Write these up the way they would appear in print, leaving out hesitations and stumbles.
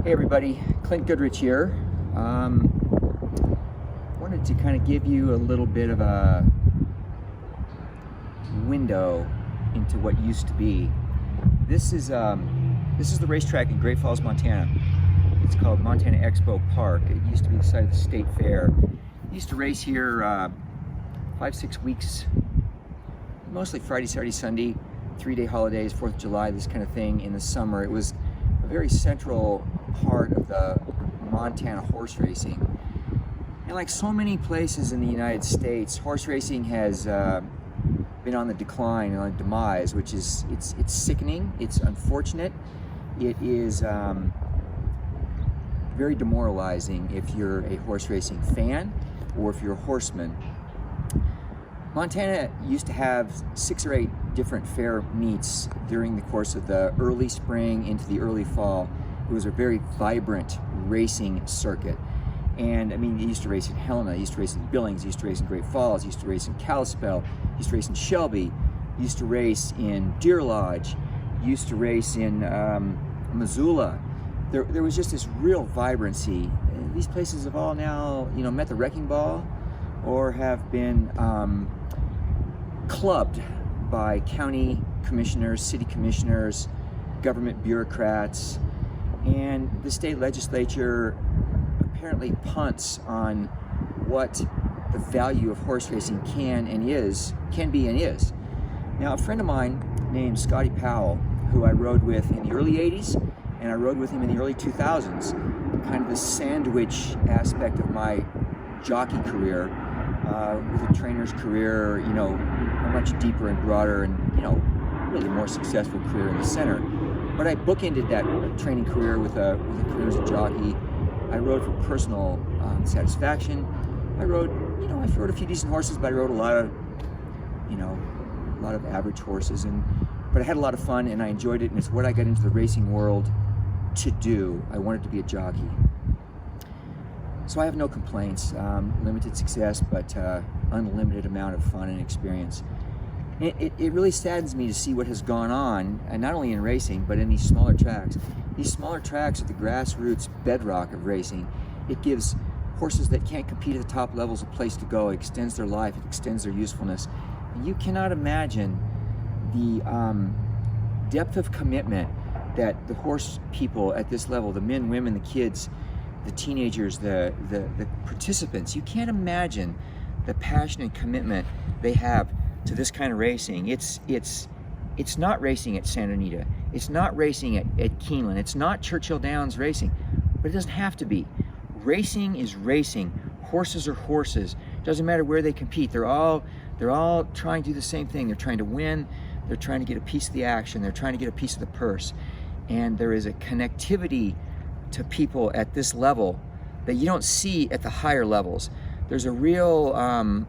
Hey everybody, Clint Goodrich here. Wanted to kind of give you a little bit of a window into what used to be. This is the racetrack in Great Falls, Montana. It's called Montana Expo Park. It used to be the site of the state fair. I used to race here 5-6 weeks, mostly Friday, Saturday, Sunday, 3-day holidays, 4th of July, this kind of thing in the summer. It was a very central part of the Montana horse racing. And like so many places in the United States, horse racing has been on the decline and on the demise, which is, it's sickening, it's unfortunate. It is very demoralizing if you're a horse racing fan or if you're a horseman. Montana used to have 6 or 8 different fair meets during the course of the early spring into the early fall. It was a very vibrant racing circuit. And I mean, you used to race in Helena, you used to race in Billings, you used to race in Great Falls, you used to race in Kalispell, you used to race in Shelby, you used to race in Deer Lodge, you used to race in Missoula. There was just this real vibrancy. These places have all now, met the wrecking ball or have been clubbed by county commissioners, city commissioners, government bureaucrats, and the state legislature apparently punts on what the value of horse racing can be and is. Now, a friend of mine named Scotty Powell, who I rode with in the early 80s, and I rode with him in the early 2000s, kind of the sandwich aspect of my jockey career, with a trainer's career, a much deeper and broader and, really more successful career in the center. But I bookended that training career with a career as a jockey. I rode for personal satisfaction. I rode a few decent horses, but I rode a lot of average horses. But I had a lot of fun and I enjoyed it, and it's what I got into the racing world to do. I wanted to be a jockey. So I have no complaints. Limited success, but unlimited amount of fun and experience. It really saddens me to see what has gone on, and not only in racing, but in these smaller tracks. These smaller tracks are the grassroots bedrock of racing. It gives horses that can't compete at the top levels a place to go. It extends their life, it extends their usefulness. And you cannot imagine the depth of commitment that the horse people at this level, the men, women, the kids, the teenagers, the participants, you can't imagine the passion and commitment they have to this kind of racing. It's not racing at Santa Anita. It's not racing at Keeneland. It's not Churchill Downs racing, but it doesn't have to be. Racing is racing. Horses are horses. Doesn't matter where they compete. They're all trying to do the same thing. They're trying to win. They're trying to get a piece of the action. They're trying to get a piece of the purse. And there is a connectivity to people at this level that you don't see at the higher levels. There's a real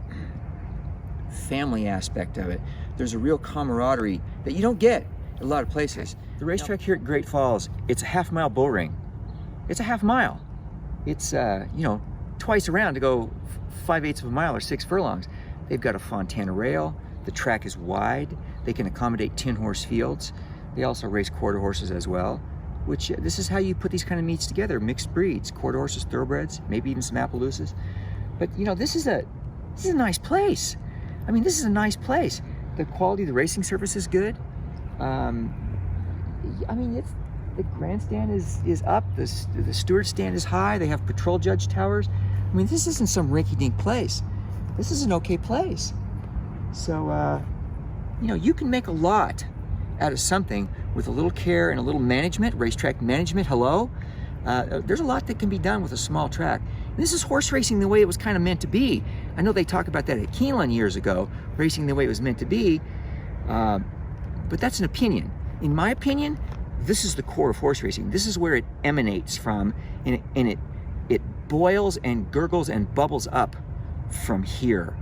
family aspect of it. There's a real camaraderie that you don't get at a lot of places. The racetrack here at Great Falls, it's a half-mile bull ring. It's a half mile. It's twice around to go 5/8 of a mile or 6 furlongs. They've got a Fontana rail. The track is wide. They can accommodate 10-horse fields. They also race quarter horses as well, which this is how you put these kind of meets together, mixed breeds, quarter horses, thoroughbreds, maybe even some Appaloosas. But this is a nice place. I mean, this is a nice place. The quality of the racing surface is good. The grandstand is up. The steward stand is high. They have patrol judge towers. I mean, this isn't some rinky-dink place. This is an okay place. So, you can make a lot out of something with a little care and a little management, racetrack management. Hello. There's a lot that can be done with a small track. And this is horse racing the way it was kind of meant to be. I know they talked about that at Keeneland years ago, racing the way it was meant to be, but that's an opinion. In my opinion, this is the core of horse racing. This is where it emanates from, and it boils and gurgles and bubbles up from here.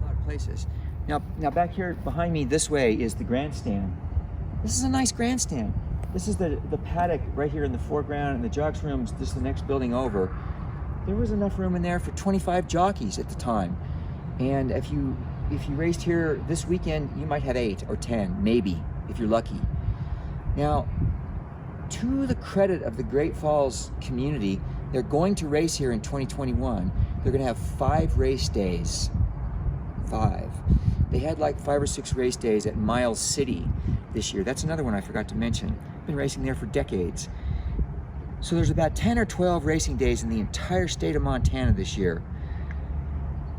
A lot of places. Now back here behind me this way is the grandstand. This is a nice grandstand. This is the paddock right here in the foreground, and the jocks room's just the next building over. There was enough room in there for 25 jockeys at the time. And if you raced here this weekend, you might have 8 or 10, maybe, if you're lucky. Now, to the credit of the Great Falls community, they're going to race here in 2021. They're going to have 5 race days. 5. They had like 5 or 6 race days at Miles City this year. That's another one I forgot to mention. I've been racing there for decades. So there's about 10 or 12 racing days in the entire state of Montana this year.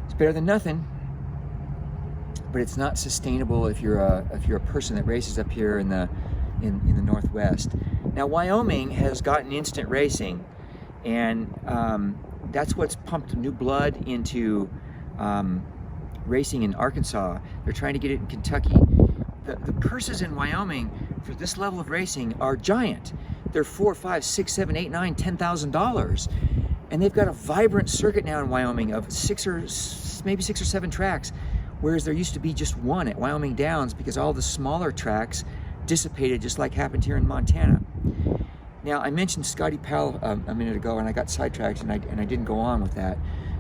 It's better than nothing, but it's not sustainable if you're a person that races up here in the Northwest. Now Wyoming has gotten instant racing, and that's what's pumped new blood into racing in Arkansas. They're trying to get it in Kentucky. The purses in Wyoming for this level of racing are giant. They're $4, $5, $6, $7, $8, $9, $10,000, and they've got a vibrant circuit now in Wyoming of maybe 6 or 7 tracks, whereas there used to be just one at Wyoming Downs because all the smaller tracks dissipated, just like happened here in Montana. Now I mentioned Scotty Powell a minute ago, and I got sidetracked, and I didn't go on with that.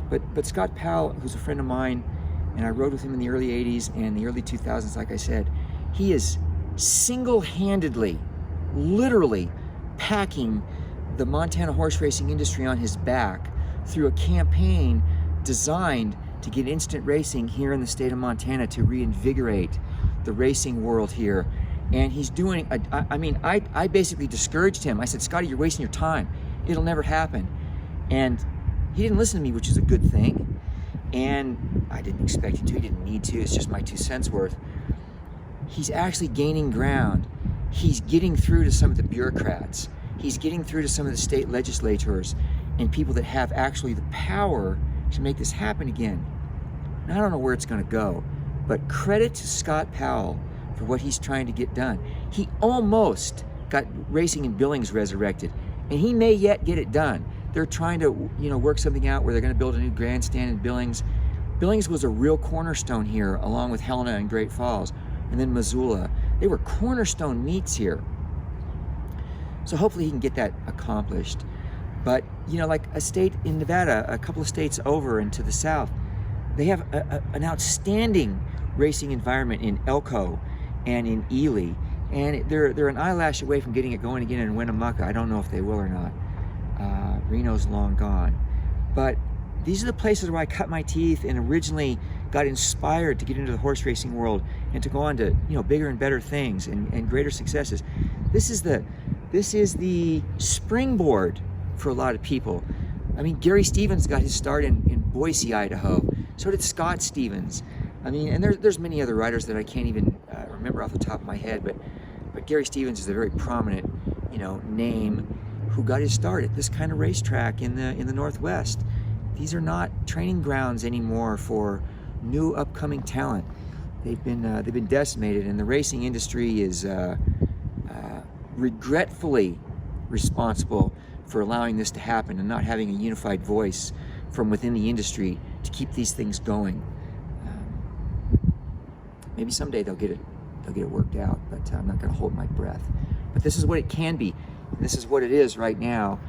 But Scott Powell, who's a friend of mine, and I rode with him in the early 80s and the early 2000s, like I said, he is single-handedly, literally packing the Montana horse racing industry on his back through a campaign designed to get instant racing here in the state of Montana, to reinvigorate the racing world here. And he's doing, I basically discouraged him. I said, Scotty, you're wasting your time. It'll never happen. And he didn't listen to me, which is a good thing. And I didn't expect him to, he didn't need to, it's just my 2 cents worth. He's actually gaining ground. He's getting through to some of the bureaucrats. He's getting through to some of the state legislators and people that have actually the power to make this happen again. And I don't know where it's going to go, but credit to Scott Powell for what he's trying to get done. He almost got racing in Billings resurrected, and he may yet get it done. They're trying to, work something out where they're going to build a new grandstand in Billings. Billings was a real cornerstone here, along with Helena and Great Falls, and then Missoula. They were cornerstone meets here. So hopefully he can get that accomplished. But, like a state in Nevada, a couple of states over and to the south, they have an outstanding racing environment in Elko and in Ely. And they're an eyelash away from getting it going again in Winnemucca. I don't know if they will or not. Reno's long gone. But these are the places where I cut my teeth and originally got inspired to get into the horse racing world and to go on to bigger and better things and greater successes. This is the springboard for a lot of people. I mean, Gary Stevens got his start in Boise, Idaho. So did Scott Stevens. I mean, and there's many other riders that I can't even remember off the top of my head, but Gary Stevens is a very prominent name who got his start at this kind of racetrack in the Northwest. These are not training grounds anymore for new upcoming talent. They've been decimated, and the racing industry is regretfully responsible for allowing this to happen and not having a unified voice from within the industry to keep these things going. Maybe someday they'll get it worked out, but I'm not going to hold my breath. But this is what it can be, and this is what it is right now.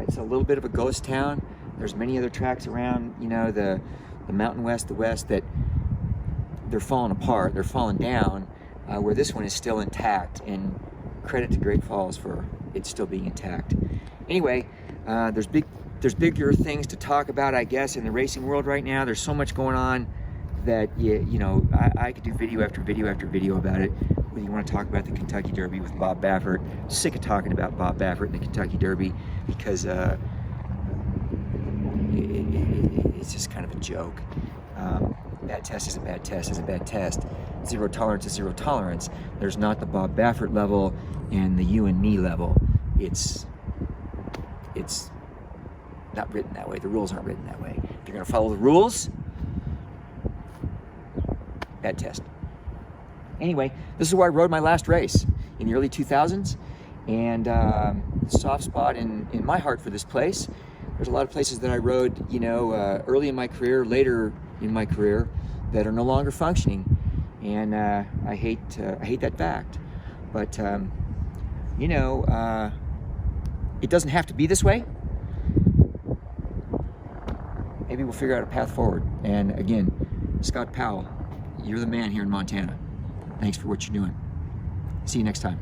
It's a little bit of a ghost town. There's many other tracks around, the Mountain West, the West, that they're falling apart, they're falling down, where this one is still intact, and credit to Great Falls for it still being intact. Anyway, there's bigger things to talk about, I guess, in the racing world right now. There's so much going on that I could do video after video after video about it. Whether you want to talk about the Kentucky Derby with Bob Baffert, I'm sick of talking about Bob Baffert and the Kentucky Derby because it's just kind of a joke. Bad test is a bad test is a bad test. Zero tolerance is zero tolerance. There's not the Bob Baffert level and the you and me level. It's not written that way. The rules aren't written that way. If you're going to follow the rules, bad test. Anyway, this is where I rode my last race in the early 2000s, and soft spot in my heart for this place. There's a lot of places that I rode, early in my career, later in my career, that are no longer functioning, and I hate that fact. But it doesn't have to be this way. Maybe we'll figure out a path forward. And again, Scott Powell, you're the man here in Montana. Thanks for what you're doing. See you next time.